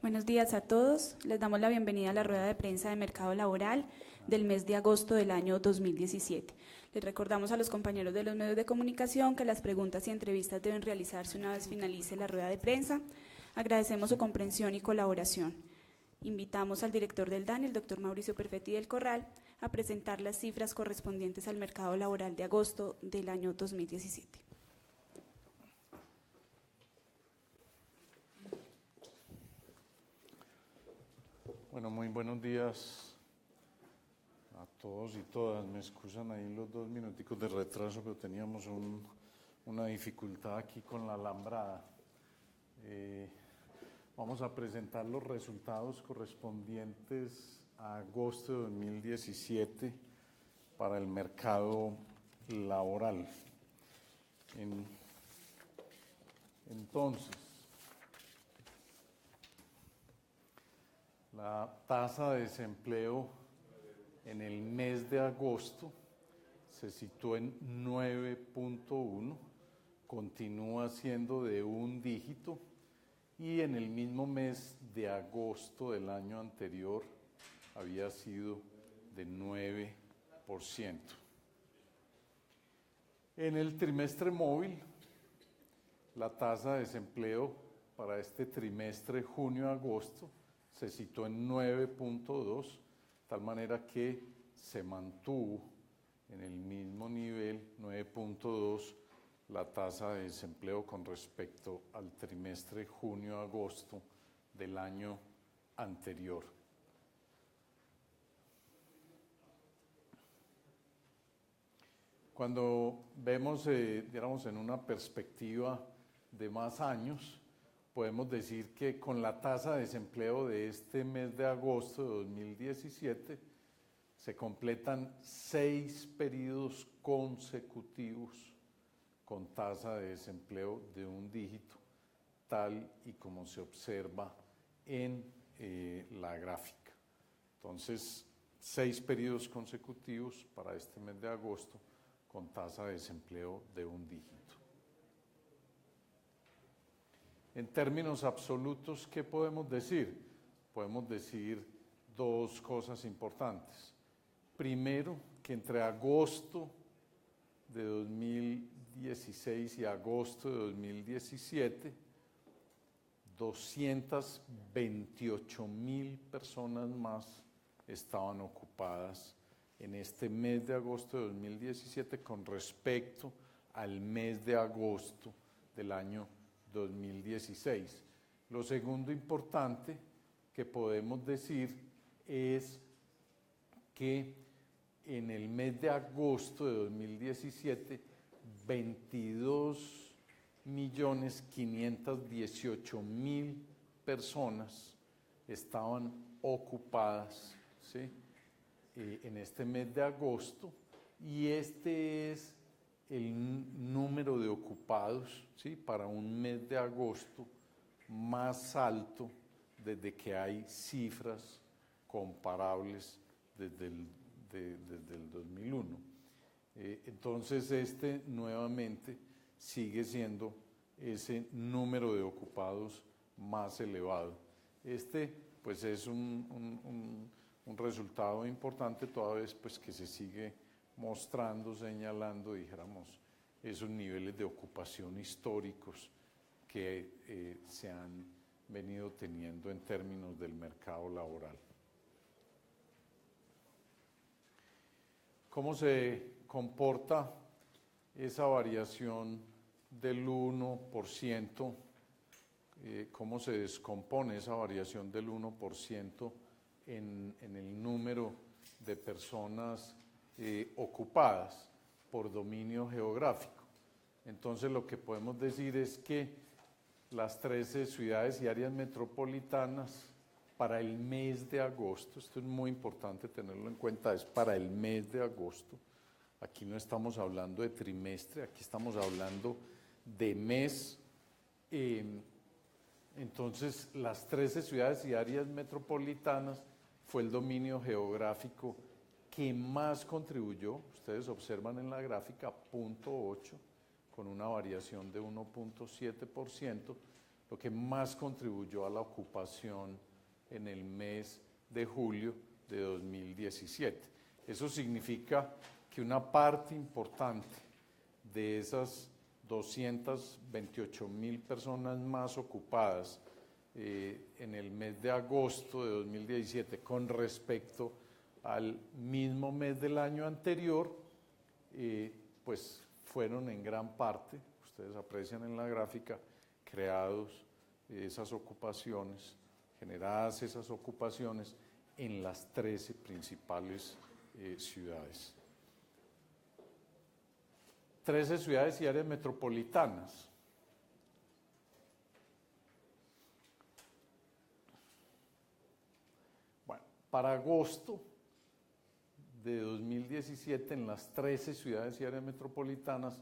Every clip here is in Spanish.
Buenos días a todos. Les damos la bienvenida a la rueda de prensa de mercado laboral del mes de agosto del año 2017. Les recordamos a los compañeros de los medios de comunicación que las preguntas y entrevistas deben realizarse una vez finalice la rueda de prensa. Agradecemos su comprensión y colaboración. Invitamos al director del DANE, el doctor Mauricio Perfetti del Corral, a presentar las cifras correspondientes al mercado laboral de agosto del año 2017. Bueno, muy buenos días a todos y todas. Me excusan ahí los 2 minuticos de retraso, pero teníamos una dificultad aquí con la alambrada. Vamos a presentar los resultados correspondientes a agosto de 2017 para el mercado laboral. Entonces, la tasa de desempleo en el mes de agosto se situó en 9.1, continúa siendo de un dígito y en el mismo mes de agosto del año anterior había sido de 9%. En el trimestre móvil, la tasa de desempleo para este trimestre junio-agosto se situó en 9.2, de tal manera que se mantuvo en el mismo nivel, 9.2, la tasa de desempleo con respecto al trimestre junio-agosto del año anterior. Cuando vemos, digamos, en una perspectiva de más años, podemos decir que con la tasa de desempleo de este mes de agosto de 2017 se completan 6 periodos consecutivos con tasa de desempleo de un dígito, tal y como se observa en la gráfica. Entonces, 6 periodos consecutivos para este mes de agosto con tasa de desempleo de un dígito. En términos absolutos, ¿qué podemos decir? Podemos decir 2 cosas importantes. Primero, que entre agosto de 2016 y agosto de 2017, 228,000 personas más estaban ocupadas en este mes de agosto de 2017 con respecto al mes de agosto del año 2016. Lo segundo importante que podemos decir es que en el mes de agosto de 2017, 22.518.000 personas estaban ocupadas, ¿sí?, en este mes de agosto, y este es el número de ocupados, ¿sí?, para un mes de agosto más alto desde que hay cifras comparables desde el 2001. Entonces este nuevamente sigue siendo ese número de ocupados más elevado. Este pues es un resultado importante toda vez pues que se sigue mostrando, señalando, dijéramos, esos niveles de ocupación históricos que se han venido teniendo en términos del mercado laboral. ¿Cómo se comporta esa variación del 1%? ¿Cómo se descompone esa variación del 1% en el número de personas ocupadas por dominio geográfico? Entonces lo que podemos decir es que las 13 ciudades y áreas metropolitanas para el mes de agosto, esto es muy importante tenerlo en cuenta, es para el mes de agosto, aquí no estamos hablando de trimestre, aquí estamos hablando de mes. Entonces las 13 ciudades y áreas metropolitanas fue el dominio geográfico que más contribuyó, ustedes observan en la gráfica, 0.8, con una variación de 1.7%, lo que más contribuyó a la ocupación en el mes de julio de 2017. Eso significa que una parte importante de esas 228.000 personas más ocupadas en el mes de agosto de 2017 con respecto al mismo mes del año anterior, pues fueron en gran parte, ustedes aprecian en la gráfica, creados esas ocupaciones, generadas esas ocupaciones en las 13 principales ciudades. 13 ciudades y áreas metropolitanas. Bueno, para agosto de 2017, en las 13 ciudades y áreas metropolitanas,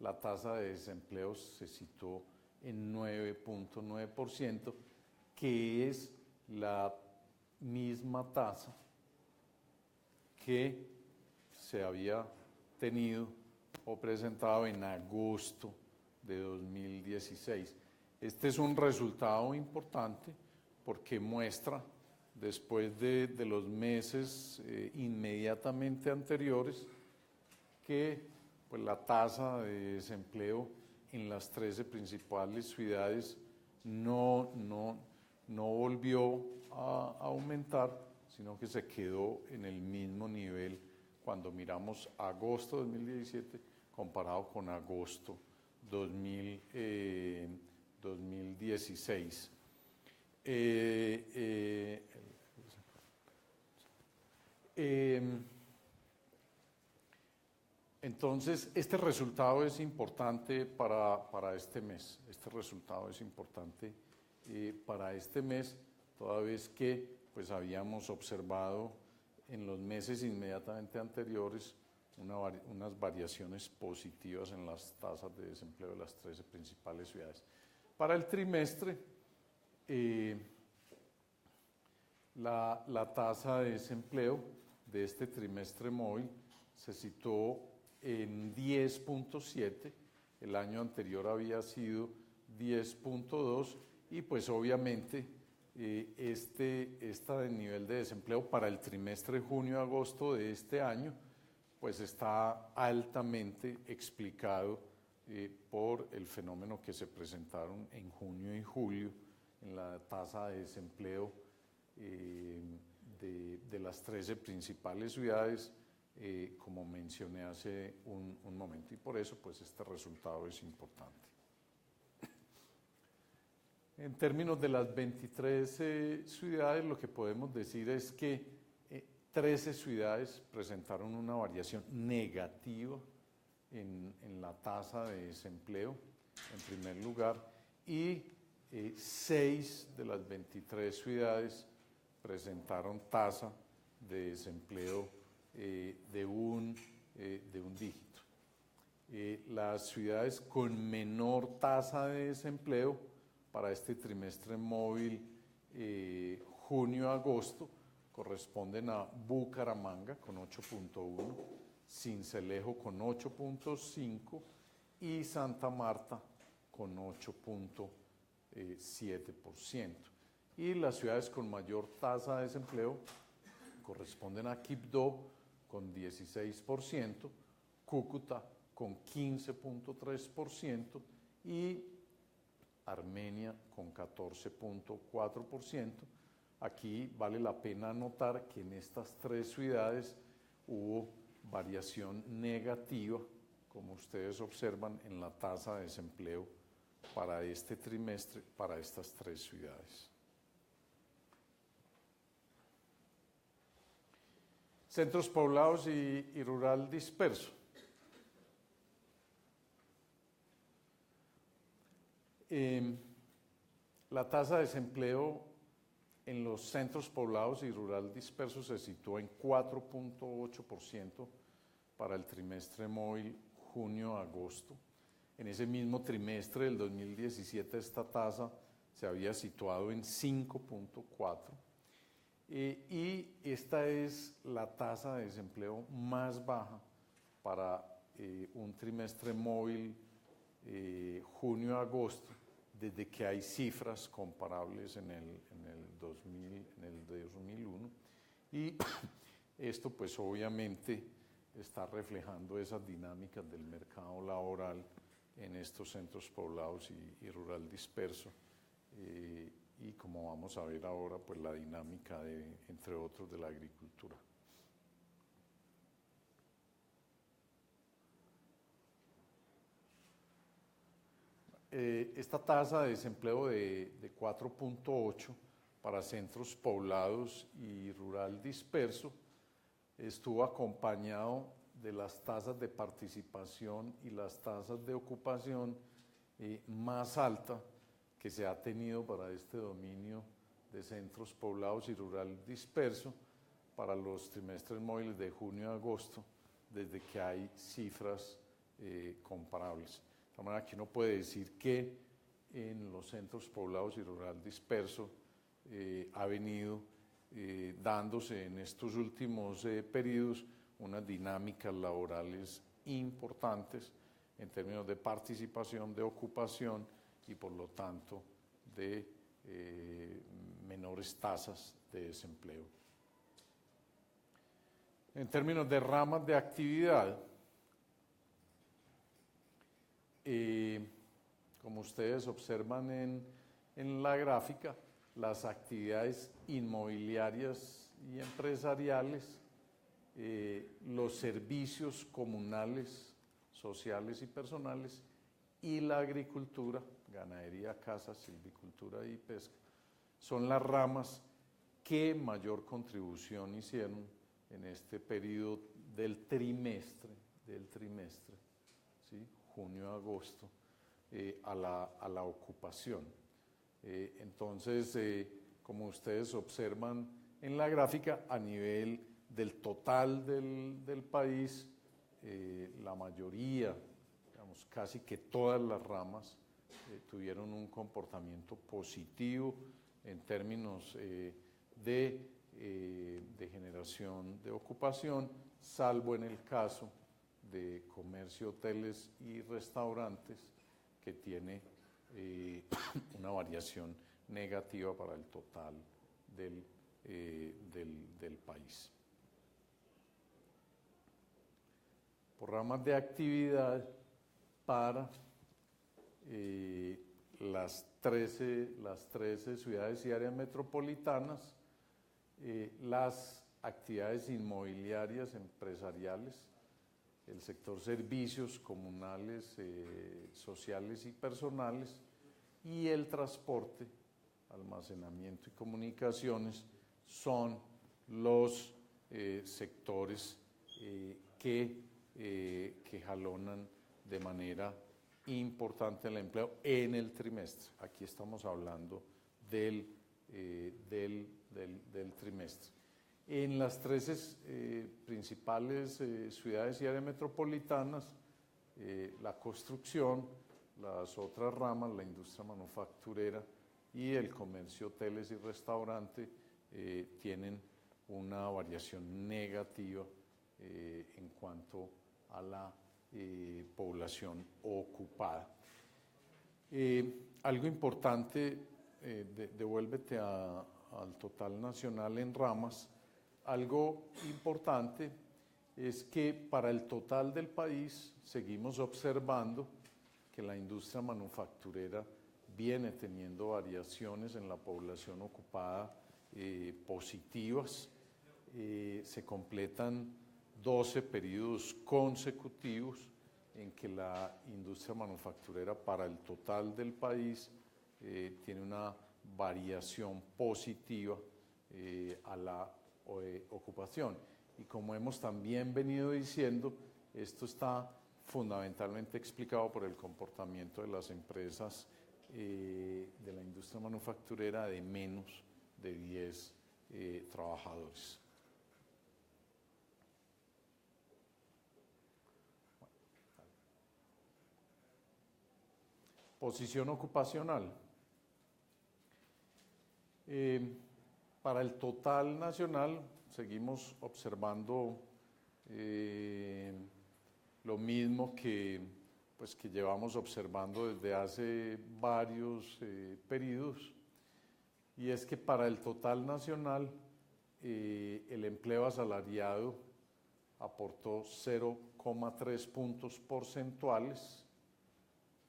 la tasa de desempleo se situó en 9.9%, que es la misma tasa que se había tenido o presentado en agosto de 2016. Este es un resultado importante porque muestra, después de los meses inmediatamente anteriores, que pues, la tasa de desempleo en las 13 principales ciudades no volvió a aumentar, sino que se quedó en el mismo nivel cuando miramos agosto de 2017 comparado con agosto 2016. Entonces, este resultado es importante para este mes. Este resultado es importante para este mes, toda vez que pues, habíamos observado en los meses inmediatamente anteriores unas variaciones positivas en las tasas de desempleo de las 13 principales ciudades. Para el trimestre, la tasa de desempleo de este trimestre móvil se situó en 10.7, el año anterior había sido 10.2 y pues obviamente este nivel de desempleo para el trimestre junio-agosto de este año pues está altamente explicado por el fenómeno que se presentaron en junio y julio en la tasa de desempleo de las 13 principales ciudades, como mencioné hace un momento, y por eso pues este resultado es importante. En términos de las 23 ciudades, lo que podemos decir es que 13 ciudades presentaron una variación negativa en la tasa de desempleo, en primer lugar, y 6 de las 23 ciudades presentaron tasa de desempleo de un dígito. Las ciudades con menor tasa de desempleo para este trimestre móvil junio-agosto corresponden a Bucaramanga con 8.1, Sincelejo con 8.5 y Santa Marta con 8.7%. Y las ciudades con mayor tasa de desempleo corresponden a Quibdó con 16%, Cúcuta con 15.3% y Armenia con 14.4%. Aquí vale la pena notar que en estas 3 ciudades hubo variación negativa, como ustedes observan, en la tasa de desempleo para este trimestre, para estas 3 ciudades. Centros poblados y rural disperso. La tasa de desempleo en los centros poblados y rural disperso se situó en 4.8% para el trimestre móvil junio-agosto. En ese mismo trimestre del 2017 esta tasa se había situado en 5.4%. Y esta es la tasa de desempleo más baja para un trimestre móvil junio-agosto desde que hay cifras comparables en el 2001, y esto pues obviamente está reflejando esas dinámicas del mercado laboral en estos centros poblados y rural disperso, y como vamos a ver ahora, pues la dinámica entre otros, de la agricultura. Esta tasa de desempleo de 4.8 para centros poblados y rural disperso estuvo acompañado de las tasas de participación y las tasas de ocupación más alta que se ha tenido para este dominio de centros poblados y rural disperso para los trimestres móviles de junio a agosto, desde que hay cifras comparables. De manera que uno puede decir que en los centros poblados y rural disperso ha venido dándose en estos últimos periodos unas dinámicas laborales importantes en términos de participación, de ocupación y por lo tanto de menores tasas de desempleo. En términos de ramas de actividad, como ustedes observan en la gráfica, las actividades inmobiliarias y empresariales, los servicios comunales, sociales y personales, y la agricultura, ganadería, caza, silvicultura y pesca, son las ramas que mayor contribución hicieron en este periodo del trimestre, ¿sí? Junio a agosto, a la ocupación. Entonces, como ustedes observan en la gráfica, a nivel del total del país, la mayoría, digamos, casi que todas las ramas tuvieron un comportamiento positivo en términos de generación de ocupación, salvo en el caso de comercio, hoteles y restaurantes, que tiene una variación negativa para el total del país. Por ramas de actividad, para las 13 ciudades y áreas metropolitanas, las actividades inmobiliarias, empresariales, el sector servicios comunales, sociales y personales, y el transporte, almacenamiento y comunicaciones son los sectores que jalonan de manera importante el empleo en el trimestre. Aquí estamos hablando del trimestre. En las 13 principales ciudades y áreas metropolitanas, la construcción, las otras ramas, la industria manufacturera y el comercio, hoteles y restaurantes, tienen una variación negativa en cuanto a la población ocupada. Algo importante, devuélvete al total nacional en ramas. Algo importante es que para el total del país seguimos observando que la industria manufacturera viene teniendo variaciones en la población ocupada positivas. Se completan 12 periodos consecutivos en que la industria manufacturera para el total del país tiene una variación positiva a la ocupación. Y como hemos también venido diciendo, esto está fundamentalmente explicado por el comportamiento de las empresas de la industria manufacturera de menos de 10 trabajadores. Posición ocupacional. Para el total nacional seguimos observando lo mismo que pues, que llevamos observando desde hace varios periodos, y es que para el total nacional el empleo asalariado aportó 0,3 puntos porcentuales,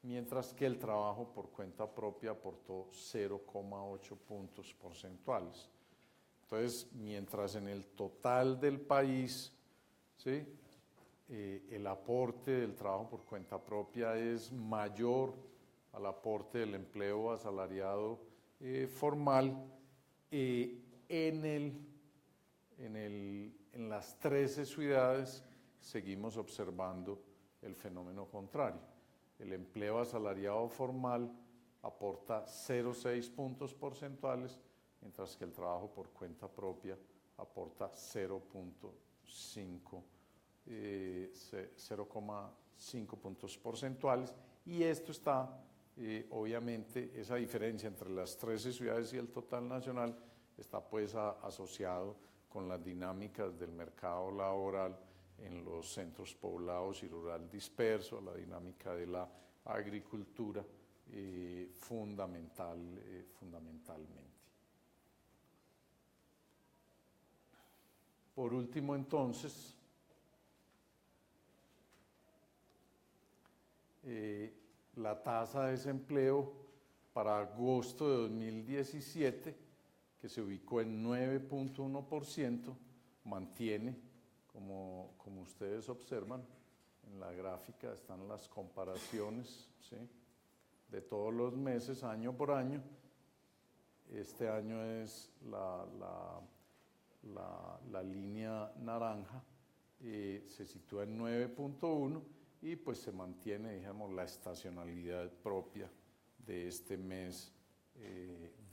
mientras que el trabajo por cuenta propia aportó 0,8 puntos porcentuales. Entonces, mientras en el total del país, ¿sí?, el aporte del trabajo por cuenta propia es mayor al aporte del empleo asalariado formal, en las 13 ciudades seguimos observando el fenómeno contrario. El empleo asalariado formal aporta 0,6 puntos porcentuales, mientras que el trabajo por cuenta propia aporta 0,5 puntos porcentuales, y esto está, obviamente, esa diferencia entre las 13 ciudades y el total nacional está pues asociado con las dinámicas del mercado laboral en los centros poblados y rural dispersos, la dinámica de la agricultura fundamentalmente. Por último, entonces, la tasa de desempleo para agosto de 2017, que se ubicó en 9,1%, mantiene, como ustedes observan, en la gráfica están las comparaciones, ¿sí?, de todos los meses, año por año. Este año es la línea naranja, se sitúa en 9,1 y pues se mantiene, digamos, la estacionalidad propia de este mes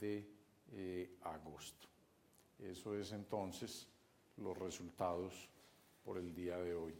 de agosto. Eso es entonces los resultados por el día de hoy.